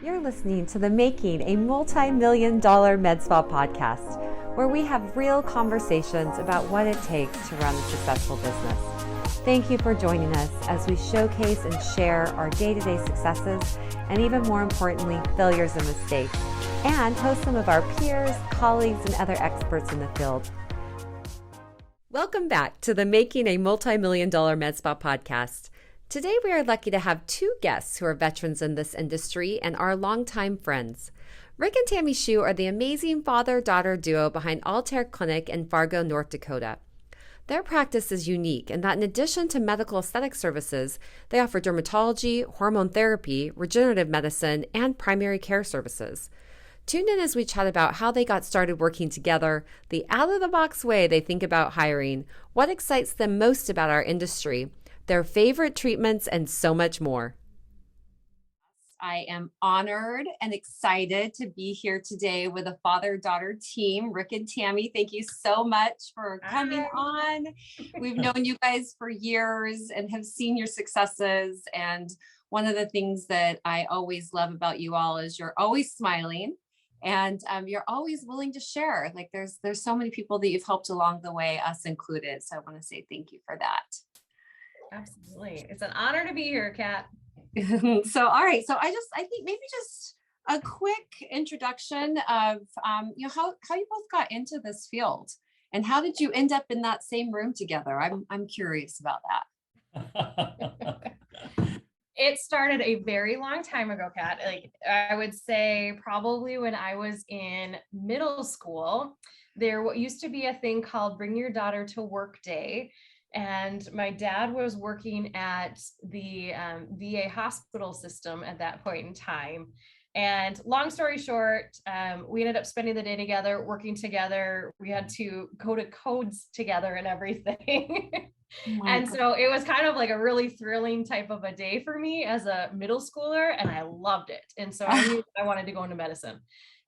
You're listening to the Making a Multi-Million-Dollar Med Spa podcast, where we have real conversations about what it takes to run a successful business. Thank you for joining us as we showcase and share our day-to-day successes and, even more importantly, failures and mistakes, and host some of our peers, colleagues, and other experts in the field. Welcome back to the Making a Multi-Million-Dollar Med Spa podcast. Today, we are lucky to have two guests who are veterans in this industry and are longtime friends. Rick and Tami Schue are the amazing father-daughter duo behind Altaire Clinic in Fargo, North Dakota. Their practice is unique in that in addition to medical aesthetic services, they offer dermatology, hormone therapy, regenerative medicine, and primary care services. Tune in as we chat about how they got started working together, the out-of-the-box way they think about hiring, what excites them most about our industry, their favorite treatments, and so much more. I am honored and excited to be here today with a father-daughter team, Rick and Tami. Thank you so much for coming on. We've known you guys for years and have seen your successes. And one of the things that I always love about you all is you're always smiling and you're always willing to share. Like there's so many people that you've helped along the way, us included. So I want to say thank you for that. Absolutely. It's an honor to be here, Kat. So, all right. So I think maybe just a quick introduction of, how you both got into this field and how did you end up in that same room together? I'm curious about that. It started a very long time ago, Kat. Like I would say probably when I was in middle school, there used to be a thing called Bring Your Daughter to Work Day. And my dad was working at the VA hospital system at that point in time. And long story short, we ended up spending the day together, working together. We had to go to codes together and everything. And so it was kind of like a really thrilling type of a day for me as a middle schooler, and I loved it. And so I knew I wanted to go into medicine.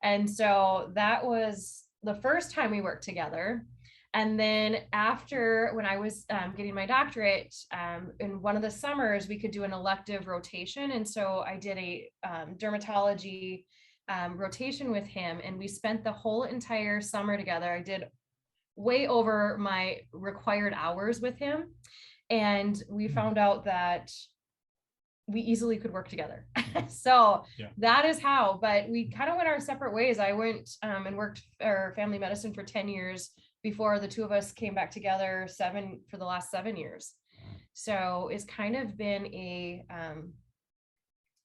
And so that was the first time we worked together. And then after, when I was getting my doctorate, in one of the summers, we could do an elective rotation. And so I did a dermatology rotation with him, and we spent the whole entire summer together. I did way over my required hours with him. And we found out that we easily could work together. So that is how, but we kind of went our separate ways. I went and worked for family medicine for 10 years before the two of us came back together for the last 7 years. So it's kind of been a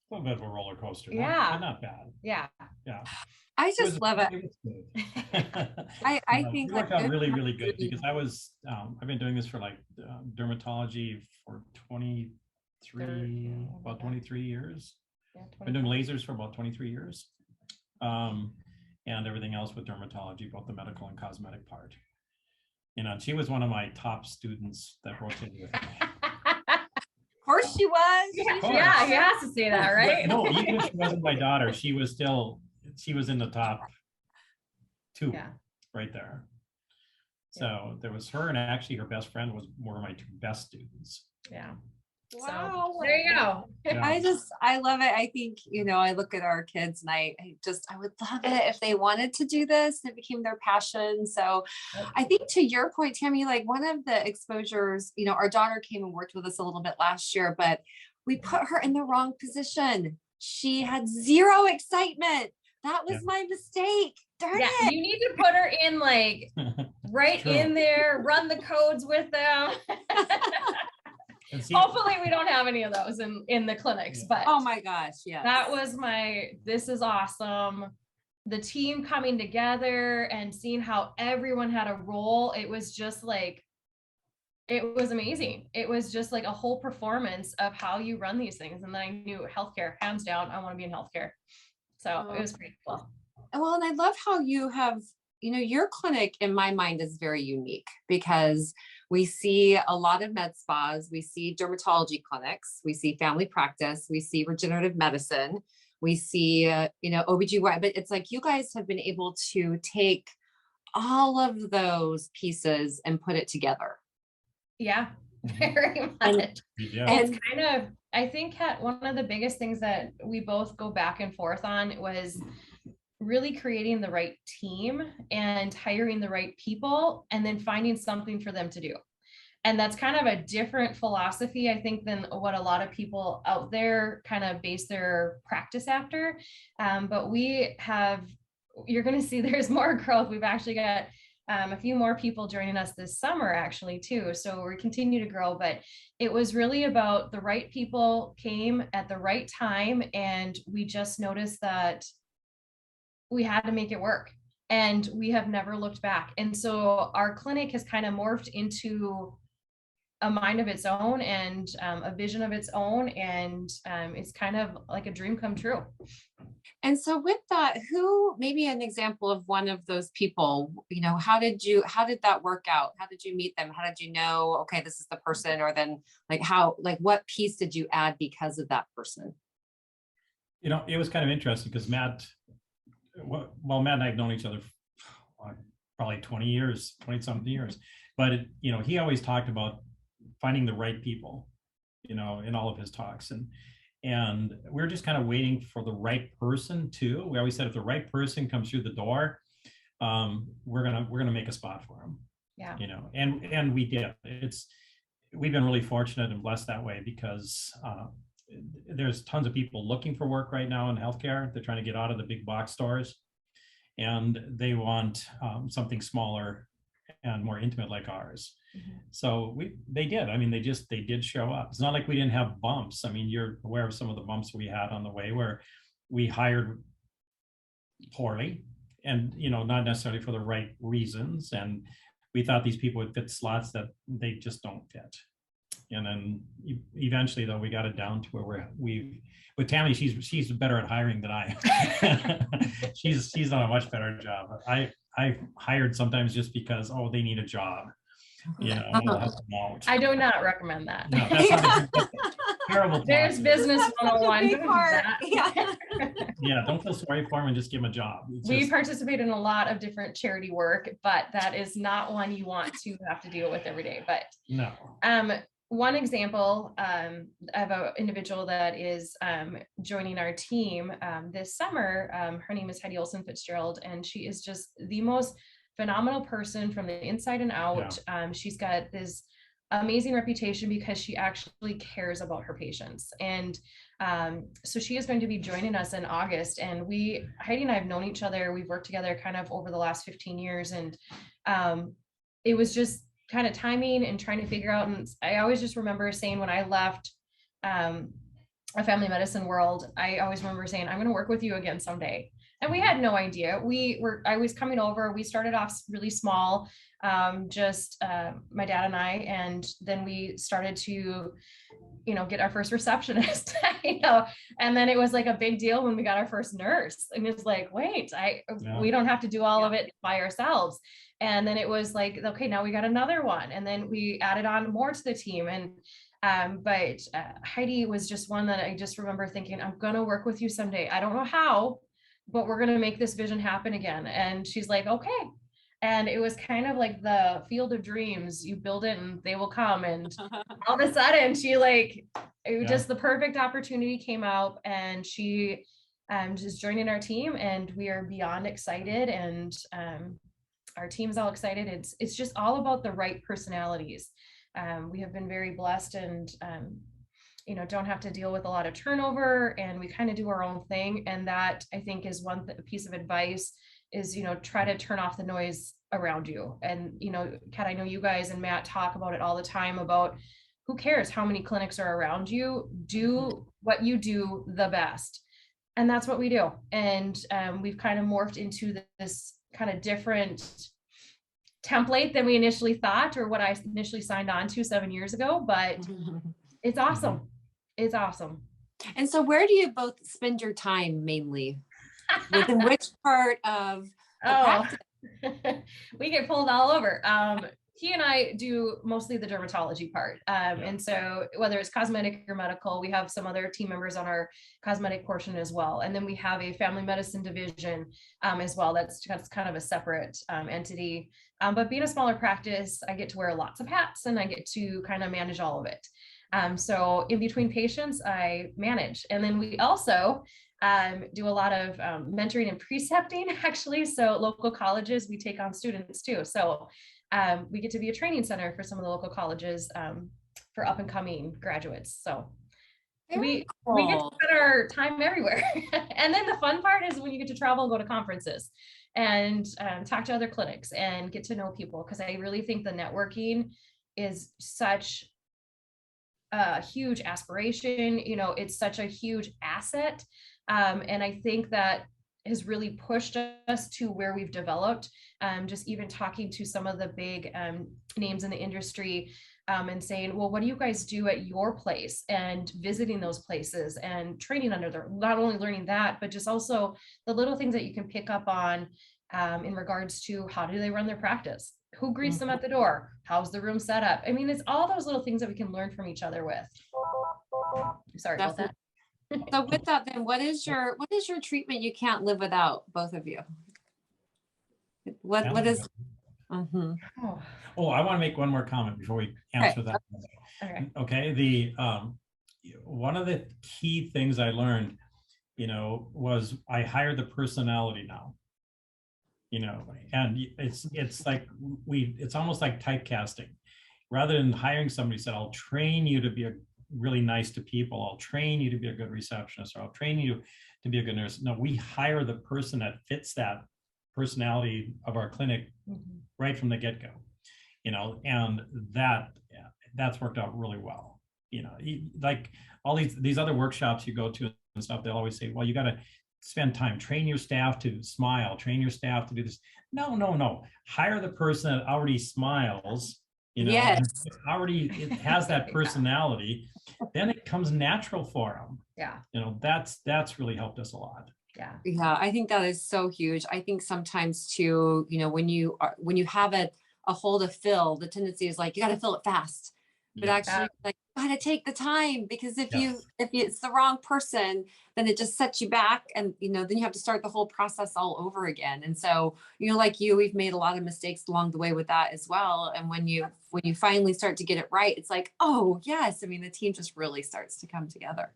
little bit of a roller coaster. Yeah. Not bad. Yeah. I just love it. I think it worked out really, really good because I've been doing this for like dermatology for 23 years. Yeah, I've been doing lasers for about 23 years. And everything else with dermatology, both the medical and cosmetic part. And she was one of my top students that rotated with me. Of course she was. Yeah, he has to say that, right? No, even if she wasn't my daughter, she was in the top two right there. So there was her, and actually her best friend was one of my two best students. Yeah. Wow. So, there you go. I love it. I think, I look at our kids and I would love it if they wanted to do this and it became their passion. So I think to your point, Tami, like one of the exposures, our daughter came and worked with us a little bit last year, but we put her in the wrong position. She had zero excitement. That was my mistake. Darn it. You need to put her in like right in there, run the codes with them. Hopefully we don't have any of those in the clinics, but oh my gosh, yeah, that was this is awesome. The team coming together and seeing how everyone had a role. It was just like, it was amazing. It was just like a whole performance of how you run these things. And then I knew healthcare, hands down, I want to be in healthcare. So it was pretty cool. Well, and I love how you have, your clinic in my mind is very unique because we see a lot of med spas, we see dermatology clinics, we see family practice, we see regenerative medicine, we see, OBGYN, but it's like you guys have been able to take all of those pieces and put it together. Yeah, very much. And it's kind of I think one of the biggest things that we both go back and forth on was really creating the right team and hiring the right people and then finding something for them to do. And that's kind of a different philosophy, I think, than what a lot of people out there kind of base their practice after. But you're going to see there's more growth. We've actually got a few more people joining us this summer, actually, too. So we continue to grow, but it was really about the right people came at the right time. And we just noticed that we had to make it work, and we have never looked back. And so our clinic has kind of morphed into a mind of its own and a vision of its own. And it's kind of like a dream come true. And so with that, maybe an example of one of those people, how did that work out? How did you meet them? How did you know, okay, this is the person? Or then what piece did you add because of that person? It was kind of interesting because Matt and I have known each other for probably 20 something years, but he always talked about finding the right people, in all of his talks. And we're just kind of waiting for the right person too. We always said if the right person comes through the door, we're gonna make a spot for him. Yeah. And we did. We've been really fortunate and blessed that way because there's tons of people looking for work right now in healthcare. They're trying to get out of the big box stores, and they want something smaller and more intimate like ours. Mm-hmm. So they did. I mean, they did show up. It's not like we didn't have bumps. I mean, you're aware of some of the bumps we had on the way where we hired poorly and, not necessarily for the right reasons. And we thought these people would fit slots that they just don't fit. And then eventually, though, we got it down to where with Tami, she's better at hiring than I am. she's done a much better job. I hired sometimes just because, they need a job. We'll help them out. I do not recommend that. No, that's not a terrible. There's business 101. Yeah, don't feel sorry for them and just give them a job. We participate in a lot of different charity work, but that is not one you want to have to deal with every day. But no. One example of an individual that is joining our team this summer, her name is Heidi Olson Fitzgerald, and she is just the most phenomenal person from the inside and out. Yeah. She's got this amazing reputation because she actually cares about her patients. And so she is going to be joining us in August. And Heidi and I have known each other. We've worked together kind of over the last 15 years. And it was just kind of timing and trying to figure out. And I always just remember saying when I left a family medicine world, I always remember saying, I'm going to work with you again someday. And we had no idea. I was coming over. We started off really small, just my dad and I, and then we started to, get our first receptionist, and then it was like a big deal when we got our first nurse. And it's like, wait, we don't have to do all of it by ourselves. And then it was like, okay, now we got another one. And then we added on more to the team. And but Heidi was just one that I just remember thinking, I'm going to work with you someday. I don't know how, but we're going to make this vision happen again. And she's like, okay. And it was kind of like the field of dreams. You build it and they will come. And all of a sudden just the perfect opportunity came out, and she just joining our team, and we are beyond excited. And our team's all excited. It's just all about the right personalities. We have been very blessed and, don't have to deal with a lot of turnover, and we kind of do our own thing. And that, I think, is one piece of advice is, try to turn off the noise around you. And, Kat, I know you guys and Matt talk about it all the time about who cares how many clinics are around you, do what you do the best. And that's what we do. And we've kind of morphed into this kind of different template than we initially thought, or what I initially signed on to 7 years ago, but it's awesome. It's awesome. And so where do you both spend your time mainly? Within which part of the practice? We get pulled all over. He and I do mostly the dermatology part. And so whether it's cosmetic or medical, we have some other team members on our cosmetic portion as well. And then we have a family medicine division as well. That's kind of a separate entity. But being a smaller practice, I get to wear lots of hats, and I get to kind of manage all of it. So in between patients, I manage. And then we also do a lot of mentoring and precepting, actually. So local colleges, we take on students too. So we get to be a training center for some of the local colleges for up and coming graduates. So we get to spend our time everywhere. And then the fun part is when you get to travel and go to conferences and talk to other clinics and get to know people. Because I really think the networking is such a huge aspiration. You know, it's such a huge asset. And I think that has really pushed us to where we've developed. Just even talking to some of the big names in the industry and saying, well, what do you guys do at your place, and visiting those places and training under there, not only learning that, but just also the little things that you can pick up on in regards to how do they run their practice? Who greets them at the door? How's the room set up? I mean, it's all those little things that we can learn from each other with. Sorry about that. So with that, then what is your treatment you can't live without, both of you? What is? Mm-hmm. Oh, I want to make one more comment before we answer that. Okay. The one of the key things I learned, was I hire the personality now. And it's like it's almost like typecasting. Rather than hiring somebody, said, I'll train you to be really nice to people. I'll train you to be a good receptionist, or I'll train you to be a good nurse. No, we hire the person that fits that personality of our clinic right from the get-go, and that's worked out really well. Like all these other workshops you go to and stuff, they'll always say, well, you got to spend time, train your staff to smile, train your staff to do this. No. Hire the person that already smiles, Yes. and it has that personality, then it comes natural for them. Yeah. That's really helped us a lot. Yeah, I think that is so huge. I think sometimes too, when you have a hole to fill, the tendency is like, you got to fill it fast. But actually, like, you got to take the time, because if it's the wrong person, then it just sets you back, and then you have to start the whole process all over again. And so, like we've made a lot of mistakes along the way with that as well. And when you finally start to get it right, it's like, oh yes, I mean, the team just really starts to come together.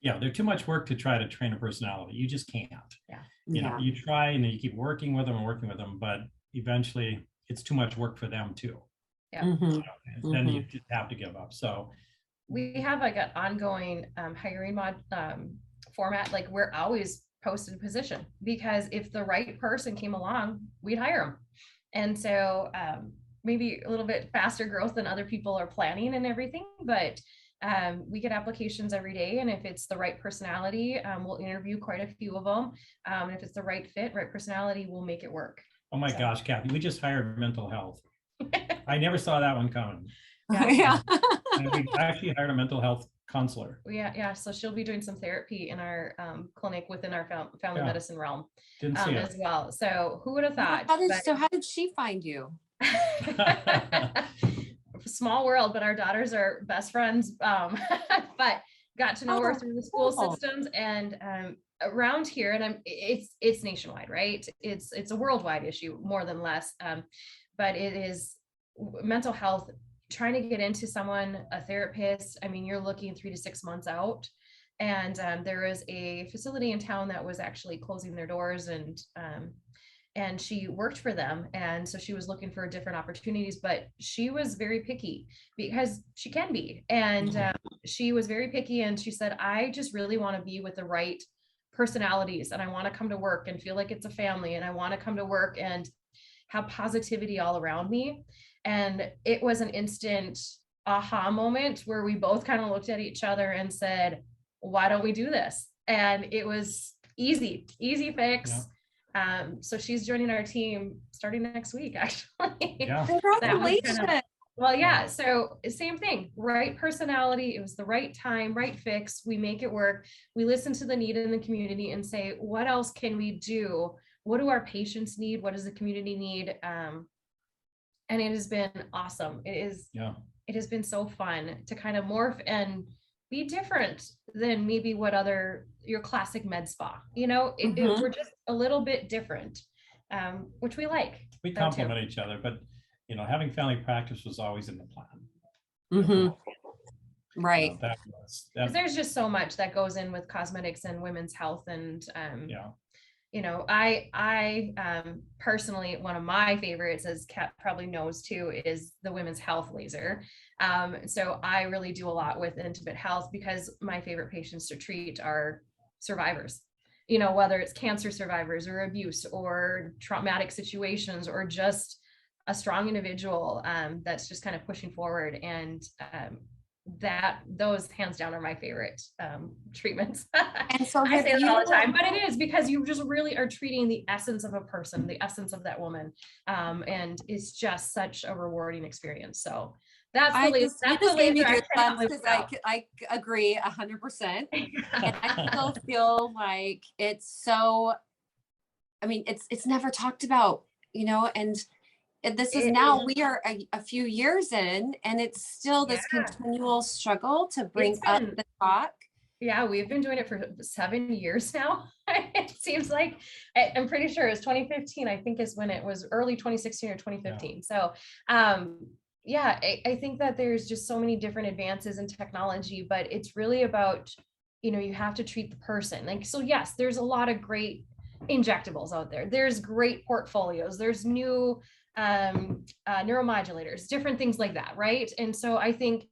Yeah, they're too much work to try to train a personality. You just can't. You try and you keep working with them, but eventually it's too much work for them too. Then you just have to give up. So we have like an ongoing hiring format. Like, we're always posted a position, because if the right person came along, we'd hire them. And so maybe a little bit faster growth than other people are planning and everything, but we get applications every day, and if it's the right personality, we'll interview quite a few of them. And if it's the right fit, right personality, we'll make it work. Oh my gosh, Kathy, we just hired mental health. I never saw that one coming. Yeah. And we actually hired a mental health counselor. Yeah. So she'll be doing some therapy in our clinic within our family medicine realm as well. So who would have thought? How did she find you? Small world, but our daughters are best friends. But got to know her through the school systems and around here. And it's nationwide, right? It's a worldwide issue, more than less. But it is mental health. Trying to get into a therapist, I mean, you're looking 3 to 6 months out. And there is a facility in town that was actually closing their doors, and she worked for them. And so she was looking for different opportunities, but she was very picky, because she can be. And she was very picky, and she said, I just really want to be with the right personalities, and I want to come to work and feel like it's a family, and I want to come to work and have positivity all around me. And it was an instant aha moment where we both kind of looked at each other and said, why don't we do this? And it was easy fix. So she's joining our team starting next week, actually. Yeah. Congratulations. Well, yeah. So same thing, right personality. It was the right time, right fix. We make it work. We listen to the need in the community and say, what else can we do? What do our patients need? What does the community need? And it has been awesome. It has been so fun to kind of morph and be different than maybe what your classic med spa, we're just a little bit different, which we like. We complement each other, but having family practice was always in the plan. Right. That was, Because there's just so much that goes in with cosmetics and women's health. And, yeah. you know, I personally, one of my favorites, as Kat probably knows too, is the women's health laser. So I really do a lot with intimate health because my favorite patients to treat are survivors, you know, whether it's cancer survivors or abuse or traumatic situations or just a strong individual that's just kind of pushing forward. And that those hands down are my favorite treatments. And so I say have that all the you, time, but it is because you just really are treating the essence of a person, the essence of that woman. And it's just such a rewarding experience. So that's the laser. you That's the just gave me laser I cannot goosebumps live because without. I agree 100%. And I still feel like it's so, I mean, it's never talked about, you know, and this is It now, is, we are a few years in, and it's still this yeah, continual struggle to bring it's up been, the talk. yeah, we've been doing it for 7 years now. It seems like, I'm pretty sure it was 2015, I think is when it was, early 2016 or 2015. So, yeah, I think that there's just so many different advances in technology, but it's really about, you know, you have to treat the person. Like, so yes, there's a lot of great injectables out there. There's great portfolios. There's new neuromodulators, different things like that, right? And so I think,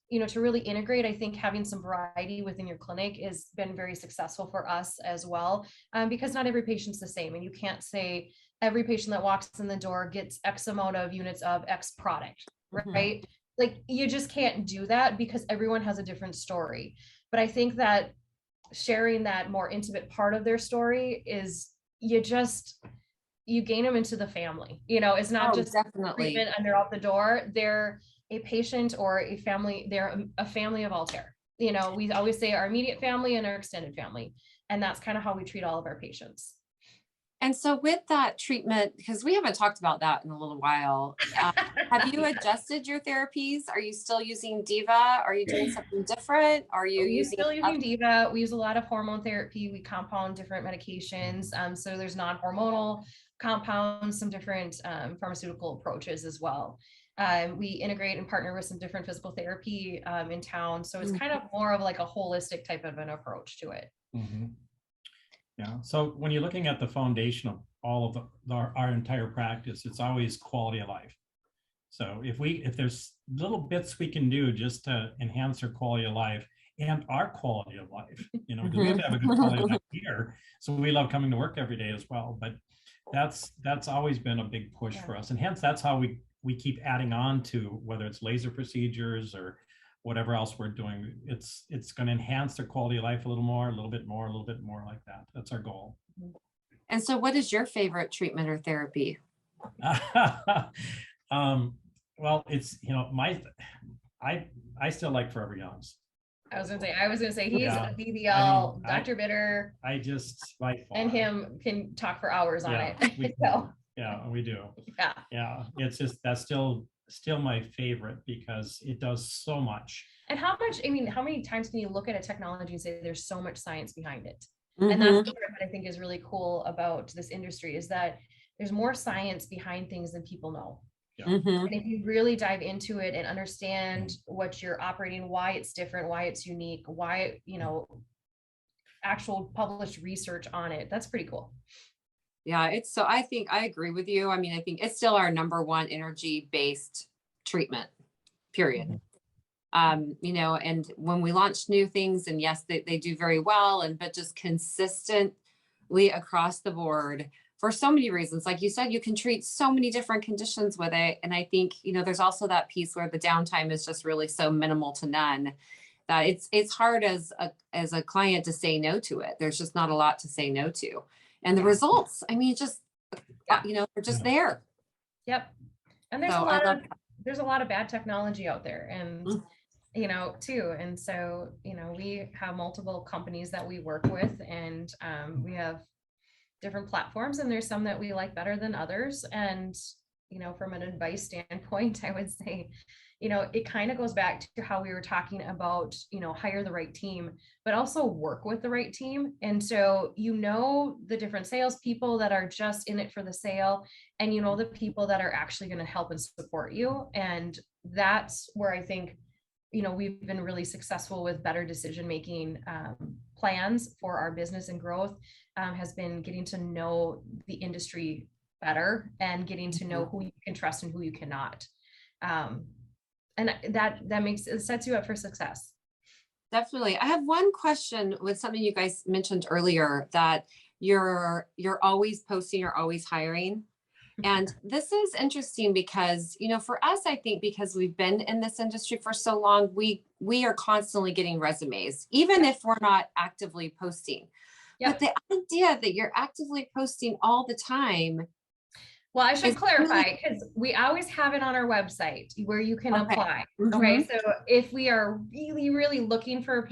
you know, to really integrate, I think having some variety within your clinic has been very successful for us as well, because not every patient's the same, and you can't say every patient that walks in the door gets X amount of units of X product, right? Like you just can't do that because everyone has a different story. But I think that sharing that more intimate part of their story is, you gain them into the family. You know, it's not Oh, just definitely. treatment and they're out the door. They're a patient or a family. They're a family of Altaire. You know, we always say our immediate family and our extended family. And that's kind of how we treat all of our patients. And so with that treatment, because we haven't talked about that in a little while, have you adjusted your therapies? Are you still using Diva? Are you doing something different? Are you We're using still using Diva. We use a lot of hormone therapy. We compound different medications. So there's non-hormonal compounds, some different pharmaceutical approaches as well. We integrate and partner with some different physical therapy in town. So it's kind of more of like a holistic type of an approach to it. Mm-hmm. Yeah. So when you're looking at the foundation of all of our entire practice, it's always quality of life. So if there's little bits we can do just to enhance our quality of life and our quality of life, you know, because we have to have a good quality of life here. So we love coming to work every day as well. But that's always been a big push for us. And hence that's how we keep adding on to, whether it's laser procedures or whatever else we're doing. It's going to enhance their quality of life a little more, a little bit more like that. That's our goal. And so what is your favorite treatment or therapy? Well, it's, you know, I still like Forever Young's. I was gonna say he's Yeah. a BBL, I mean, Dr. Bitter I just by far. and him can talk for hours on Yeah, it. So yeah, we do. yeah. Yeah, it's just, that's still my favorite because it does so much. And how much, I mean, how many times can you look at a technology and say there's so much science behind it? Mm-hmm. And that's the part that I think is really cool about this industry, is that there's more science behind things than people know. Yeah. Mm-hmm. And if you really dive into it and understand what you're operating, why it's different, why it's unique, why, you know, actual published research on it, that's pretty cool. Yeah, it's, so I think I agree with you. I mean, I think it's still our number one energy-based treatment, period. You know, and when we launch new things, and yes, they do very well, and but just consistently across the board for so many reasons. Like you said, you can treat so many different conditions with it. And I think, you know, there's also that piece where the downtime is just really so minimal to none that it's hard as a client to say no to it. There's just not a lot to say no to. And the results, I mean, just, you know, they're just there. Yep. And there's there's a lot of bad technology out there, and you know, too. And so, you know, we have multiple companies that we work with, and we have different platforms, and there's some that we like better than others. And, you know, from an advice standpoint, I would say, you know, it kind of goes back to how we were talking about, you know, hire the right team, but also work with the right team. And so, you know, the different salespeople that are just in it for the sale, and, you know, the people that are actually going to help and support you. And that's where I think we've been really successful with better decision-making plans for our business and growth, has been getting to know the industry better and getting to know who you can trust and who you cannot. And that sets you up for success. Definitely. I have one question with something you guys mentioned earlier, that you're always posting, you're always hiring. And this is interesting because, for us, I think because we've been in this industry for so long, we are constantly getting resumes, even if we're not actively posting. But the idea that you're actively posting all the time. Well, I should clarify, because we always have it on our website where you can apply. Okay. So if we are really, really looking for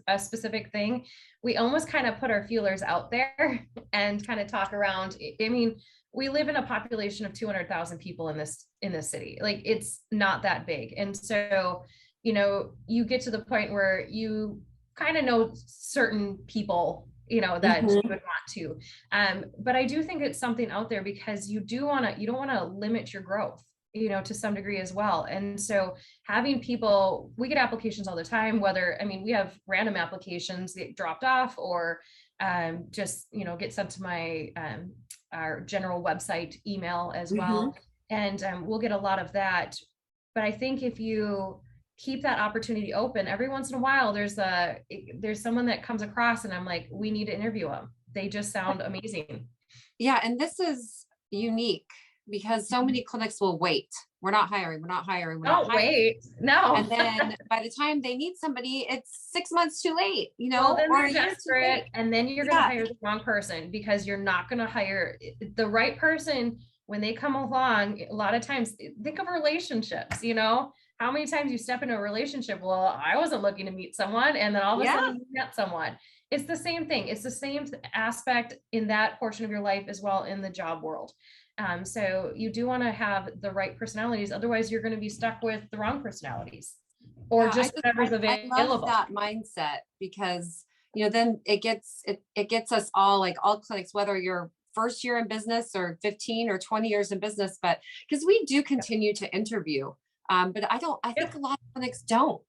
a specific thing, we almost kind of put our feelers out there and kind of talk around. I mean, we live in a population of 200,000 people in this city. Like, it's not that big. And so, you get to the point where you kind of know certain people, that you would want to. But I do think it's something out there, because you don't want to limit your growth, to some degree as well. And so having people, we get applications all the time, we have random applications that get dropped off, or just, get sent to our general website email as well. And we'll get a lot of that. But I think if you keep that opportunity open, every once in a while, there's someone that comes across and I'm like, we need to interview them. They just sound amazing. Yeah. And this is unique because so many clinics will wait. We're not hiring. Don't wait. No. And then by the time they need somebody, it's 6 months too late, Well, then they're desperate, and then you're going to hire the wrong person, because you're not going to hire the right person when they come along. A lot of times, think of relationships, how many times you step into a relationship? Well, I wasn't looking to meet someone, and then all of a sudden you met someone. It's the same thing. It's the same aspect in that portion of your life as well in the job world. So you do want to have the right personalities. Otherwise, you're going to be stuck with the wrong personalities, or just whatever's available. I love that mindset, because then it gets us all, like all clinics, whether you're first year in business or 15 or 20 years in business, but because we do continue to interview. But I think a lot of clinics don't.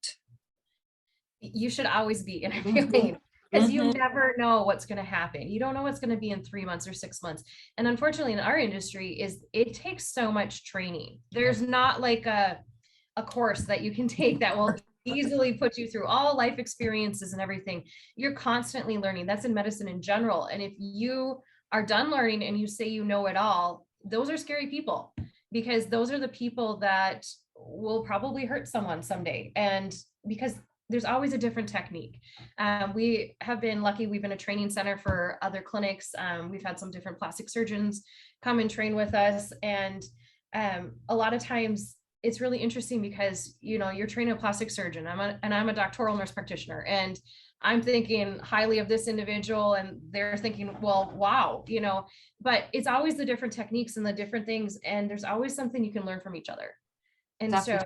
You should always be interviewing, because you never know what's going to happen. You don't know what's going to be in 3 months or 6 months. And unfortunately, in our industry, it takes so much training. There's not like a course that you can take that will easily put you through all life experiences and everything. You're constantly learning. That's in medicine in general. And if you are done learning and you say you know it all, those are scary people, because those are the people that will probably hurt someone someday. And because there's always a different technique. We have been lucky. We've been a training center for other clinics. We've had some different plastic surgeons come and train with us. And a lot of times it's really interesting, because, you're training a plastic surgeon. I'm a doctoral nurse practitioner, and I'm thinking highly of this individual, and they're thinking, well, wow, but it's always the different techniques and the different things. And there's always something you can learn from each other. And so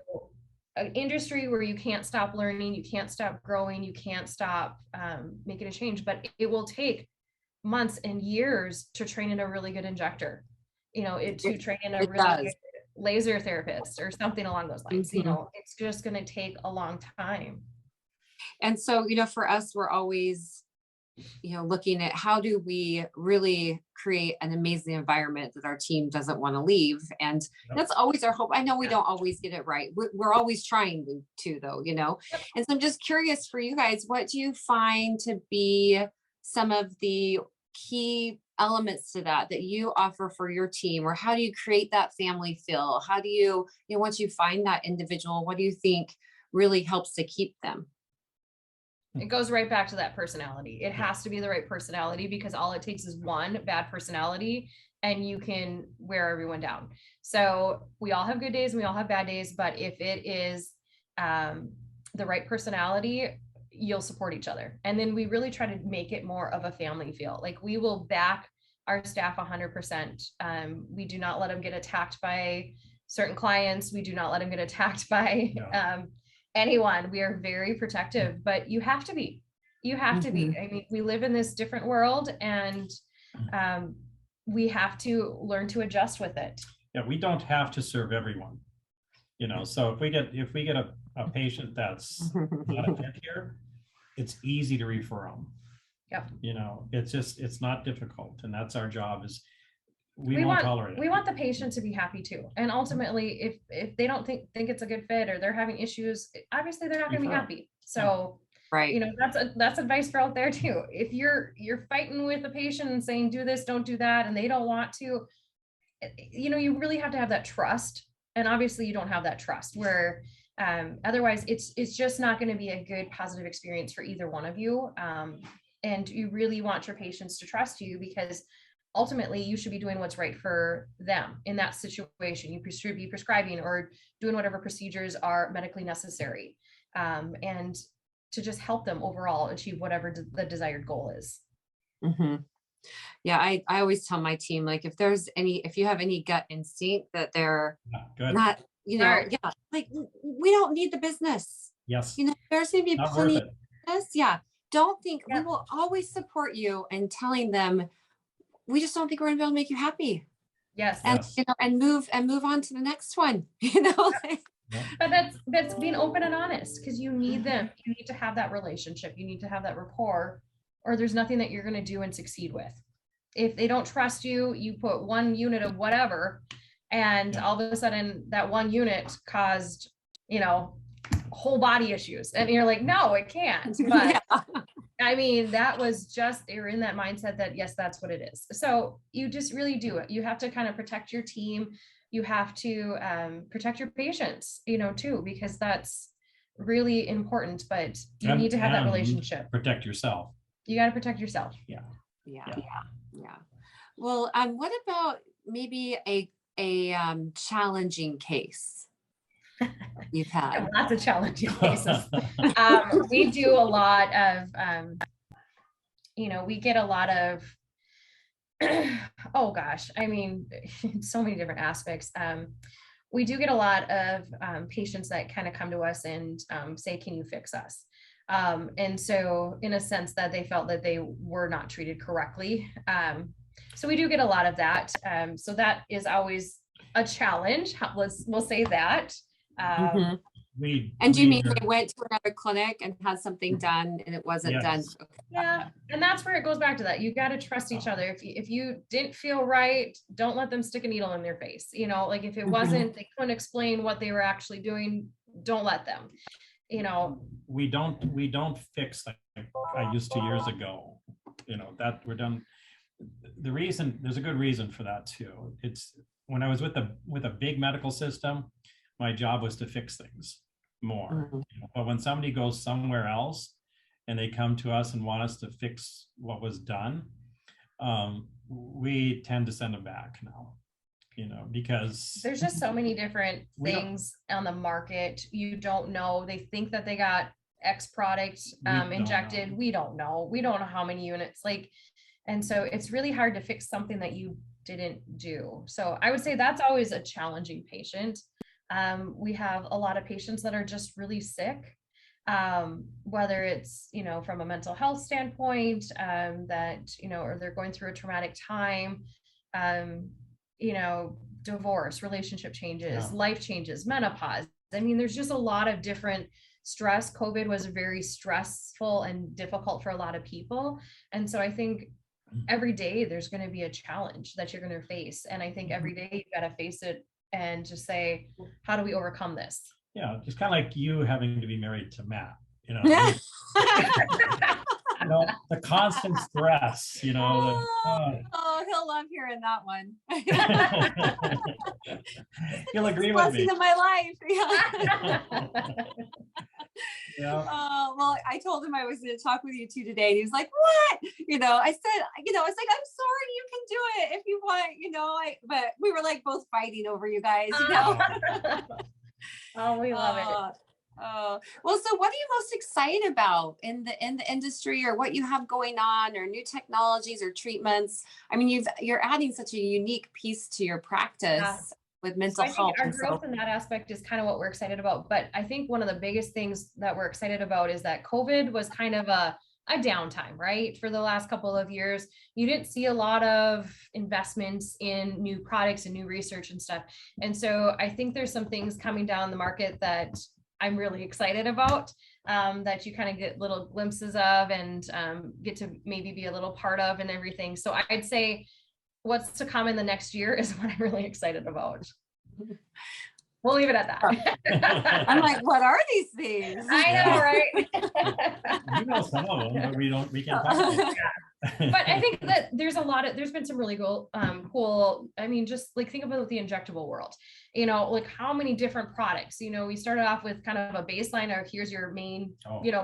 an industry where you can't stop learning, you can't stop growing, you can't stop making a change, but it will take months and years to train in a really good injector, to train in a really good laser therapist or something along those lines. It's just going to take a long time. And so, for us, we're always, looking at how do we really create an amazing environment that our team doesn't want to leave. And that's always our hope. I know we don't always get it right. We're always trying to, though, And so I'm just curious for you guys, what do you find to be some of the key elements to that you offer for your team? Or how do you create that family feel? How do you, once you find that individual, what do you think really helps to keep them? It goes right back to that personality. It has to be the right personality, because all it takes is one bad personality and you can wear everyone down. So we all have good days and we all have bad days, but if it is the right personality, you'll support each other. And then we really try to make it more of a family feel. Like, we will back our staff 100%. We do not let them get attacked by certain clients. We do not let them get attacked by anyone. We are very protective, but you have to be. I mean, we live in this different world, and we have to learn to adjust with it. Yeah, we don't have to serve everyone. So if we get a patient that's not a fit here, it's easy to refer them. Yep. You know, it's not difficult, and that's our job. Is we won't tolerate it. We want the patient to be happy too. And ultimately, if they don't think it's a good fit, or they're having issues, obviously they're not going to be happy. So, right. You know, that's advice for out there too. If you're fighting with the patient and saying, do this, don't do that, and they don't want to, you know, you really have to have that trust. And obviously you don't have that trust, where otherwise it's just not going to be a good, positive experience for either one of you. And you really want your patients to trust you, because ultimately you should be doing what's right for them in that situation. You should be prescribing or doing whatever procedures are medically necessary, and to just help them overall achieve whatever the desired goal is. Mm-hmm. Yeah, I always tell my team, like, if you have any gut instinct that they're not, you know, yeah, like, we don't need the business. Yes. You know, there's going to be Not plenty worth of it. business. Yeah. Don't think we will always support you, and telling them, we just don't think we're going to be able to make you happy. Yes. And, you know, and move on to the next one, you know. But that's being open and honest, because you need them. You need to have that relationship. You need to have that rapport, or there's nothing that you're going to do and succeed with. If they don't trust you, you put one unit of whatever, and all of a sudden that one unit caused, you know, whole body issues. And you're like, no, it can't. But I mean, that was just, you're in that mindset that, yes, that's what it is. So you just really do it. You have to kind of protect your team. You have to protect your patients, you know, too, because that's really important. But you need to have that relationship. Protect yourself. You got to protect yourself. Yeah. Well, what about maybe a challenging case you've had? Lots of challenging cases. We do a lot of, you know, we get a lot of, oh gosh, I mean, so many different aspects. We do get a lot of patients that kind of come to us and say, can you fix us? And so in a sense that they felt that they were not treated correctly. So we do get a lot of that. So that is always a challenge. We'll say that. And do you mean they went to another clinic and had something done and it wasn't done? Yeah. And that's where it goes back to that. You got to trust each other. If you didn't feel right, don't let them stick a needle in their face. You know, like if it wasn't, they couldn't explain what they were actually doing, don't let them, you know. We don't fix like I used to years ago, you know, that we're done. The reason, there's a good reason for that too. It's when I was with a big medical system, my job was to fix things more. You know, but when somebody goes somewhere else and they come to us and want us to fix what was done, we tend to send them back now, you know, because there's just so many different things on the market. You don't know. They think that they got X product injected. We don't know. We don't know how many units, like, and so it's really hard to fix something that you didn't do. So I would say that's always a challenging patient. We have a lot of patients that are just really sick, whether it's, you know, from a mental health standpoint, that, you know, or they're going through a traumatic time, you know, divorce, relationship changes, life changes, menopause. I mean, there's just a lot of different stress. COVID was very stressful and difficult for a lot of people. And so I think every day there's going to be a challenge that you're going to face. And I think every day you got to face it and just say, how do we overcome this? Yeah, just kind of like you having to be married to Matt, you know. You know, the constant stress, you know. Oh, he'll love hearing that one. He'll agree with me. Blessing of my life. Yeah. Well, I told him I was going to talk with you two today. And he was like, what? You know, I said, you know, I was like, I'm sorry, you can do it if you want, you know, but we were like both fighting over you guys, you know. Oh, we love it. Well, so what are you most excited about in the industry, or what you have going on, or new technologies or treatments? I mean, you're adding such a unique piece to your practice with mental health. I think our growth in that aspect is kind of what we're excited about. But I think one of the biggest things that we're excited about is that COVID was kind of a downtime, right? For the last couple of years, you didn't see a lot of investments in new products and new research and stuff. And so I think there's some things coming down the market that I'm really excited about, that you kind of get little glimpses of and get to maybe be a little part of and everything. So I'd say what's to come in the next year is what I'm really excited about. We'll leave it at that. I'm like, what are these things? I know, right? You know some of them, but we can't talk about them. But I think that there's been some really cool, I mean, just like think about the injectable world, like how many different products, we started off with kind of a baseline of here's your main,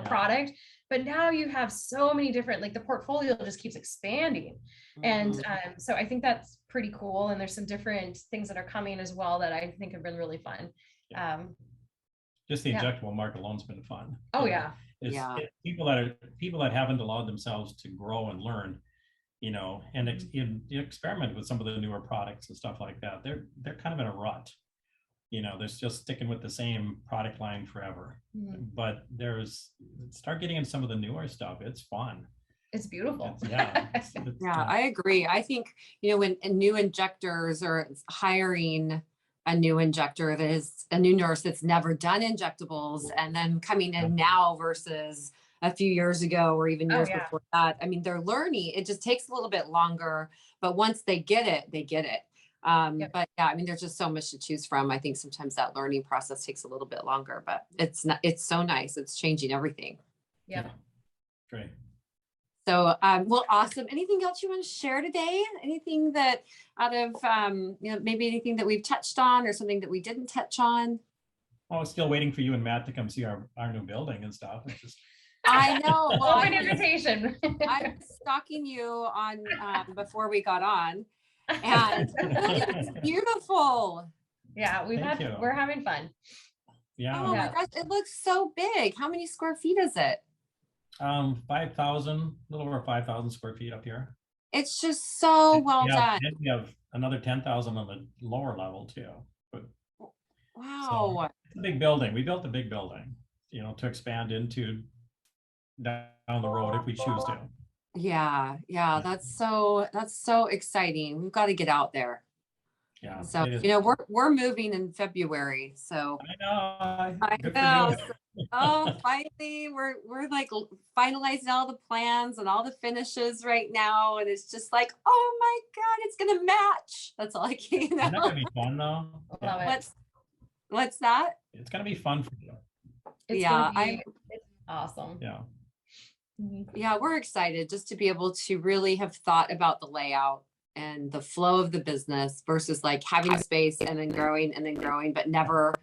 product, but now you have so many different, like the portfolio just keeps expanding. And so I think that's pretty cool. And there's some different things that are coming as well that I think have been really fun. Just the injectable market alone's been fun. Oh yeah. It's people that haven't allowed themselves to grow and learn, and experiment with some of the newer products and stuff like that. They're kind of in a rut. They're just sticking with the same product line forever. But start getting into some of the newer stuff. It's fun. It's beautiful. It's I agree. I think, when new injectors are hiring a new injector that is a new nurse that's never done injectables and then coming in now versus a few years ago or even years before that. I mean, they're learning. It just takes a little bit longer, but once they get it, they get it. But yeah, I mean, there's just so much to choose from. I think sometimes that learning process takes a little bit longer, but it's so nice. It's changing everything. Yeah. Great. So, well, awesome. Anything else you want to share today? Anything that out of, maybe anything that we've touched on or something that we didn't touch on? Well, I was still waiting for you and Matt to come see our new building and stuff. I know. Well, open invitation. I was stalking you on before we got on, and it's beautiful. Yeah, we're having fun. Yeah. Oh my gosh, it looks so big. How many square feet is it? 5,000, a little over 5,000 square feet up here. It's just so well done. And we have another 10,000 on the lower level too. But wow, so it's a big building. We built a big building, to expand into down the road if we choose to. Yeah, that's so exciting. We've got to get out there. Yeah. So we're moving in February. So I know. Good for know. you. Oh, finally, we're like finalizing all the plans and all the finishes right now, and it's just like, oh my God, it's gonna match. That's all I can. Isn't that gonna be fun though? Love it. What's that? It's gonna be fun for you. It's awesome. Yeah. Yeah, we're excited just to be able to really have thought about the layout and the flow of the business versus like having space and then growing, but never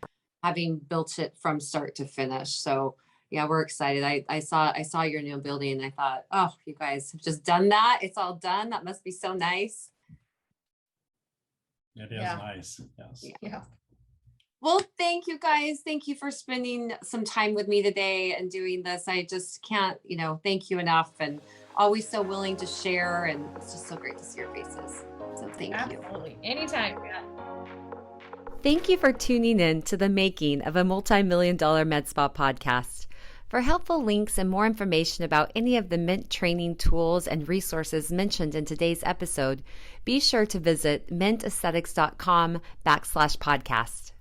having built it from start to finish. So yeah, we're excited. I saw your new building and I thought, oh, you guys have just done that. It's all done. That must be so nice. It is nice. Yes. Yeah. Well, thank you guys. Thank you for spending some time with me today and doing this. I just can't, thank you enough, and always so willing to share. And it's just so great to see your faces. So thank you. Absolutely. Anytime. Yeah. Thank you for tuning in to the making of a multi-million-dollar med spa podcast. For helpful links and more information about any of the Mint training tools and resources mentioned in today's episode, be sure to visit mintaesthetics.com/podcast.